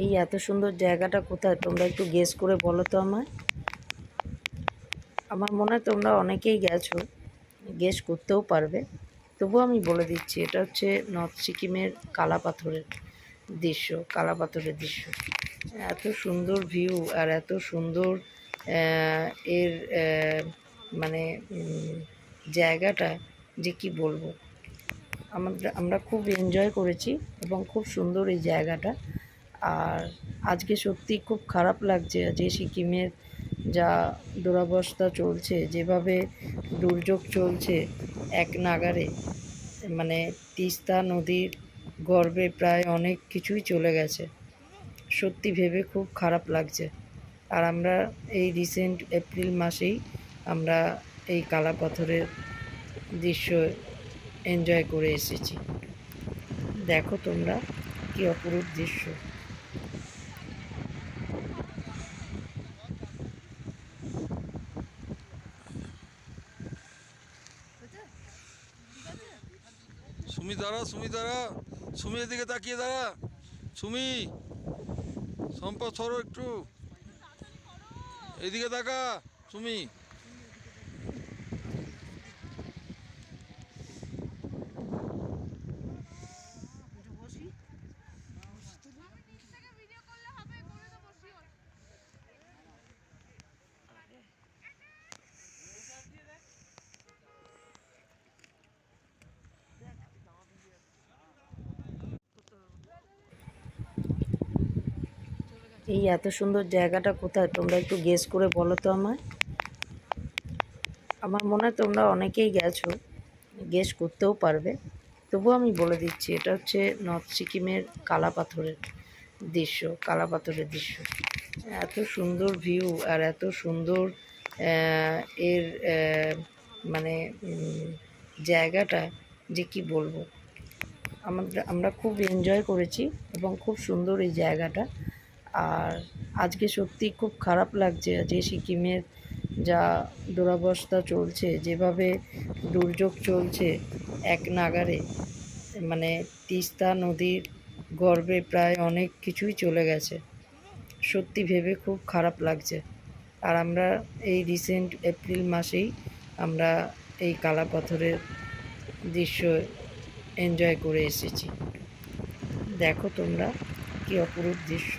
এই এত সুন্দর জায়গাটা কোথায় তোমরা একটু গেস করে বলো তো আমায়। আমার মনে হয় তোমরা অনেকেই গেছো, গেস করতেও পারবে, তবুও আমি বলে দিচ্ছি এটা হচ্ছে নর্থ সিকিমের কালাপাথরের দৃশ্য। এত সুন্দর ভিউ আর এত সুন্দর এর মানে জায়গাটা যে কি বলবো। আমরা খুব এনজয় করেছি এবং খুব সুন্দর এই জায়গাটা। আর আজকে সত্যি খুব খারাপ লাগছে যে সিকিমের যা দুরবস্থা চলছে, যেভাবে দুর্যোগ চলছে এক নাগাড়ে, মানে তিস্তা নদীর গর্ভে প্রায় অনেক কিছুই চলে গেছে। সত্যি ভেবে খুব খারাপ লাগছে। আর আমরা এই রিসেন্ট এপ্রিল মাসেই আমরা এই কালাপাথরের দৃশ্য এনজয় করে এসেছি। দেখো তোমরা কি অপরূপ দৃশ্য। সুমি দাঁড়া, সুমির দিকে তাকিয়ে দাঁড়া। সুমি, সম্পদ সরো একটু, এইদিকে তাকা। সুমি, এই এত সুন্দর জায়গাটা কোথায় তোমরা একটু গেস করে বলো তো আমায়। আমার মনে হয় তোমরা অনেকেই গেছো, গেস করতেও পারবে, তবুও আমি বলে দিচ্ছি এটা হচ্ছে নর্থ সিকিমের কালাপাথরের দৃশ্য। এত সুন্দর ভিউ আর এত সুন্দর এর মানে জায়গাটা যে কি বলবো। আমরা খুব এনজয় করেছি এবং খুব সুন্দর এই জায়গাটা। আর আজকে সত্যি খুব খারাপ লাগছে যে সিকিমের যা দুরবস্থা চলছে, যেভাবে দুর্যোগ চলছে এক নাগাড়ে, মানে তিস্তা নদীর গর্ভে প্রায় অনেক কিছুই চলে গেছে। সত্যি ভেবে খুব খারাপ লাগছে। আর আমরা এই রিসেন্ট এপ্রিল মাসেই আমরা এই কালাপাথরের দৃশ্য এনজয় করে এসেছি। দেখো তোমরা কি অপরূপ দৃশ্য।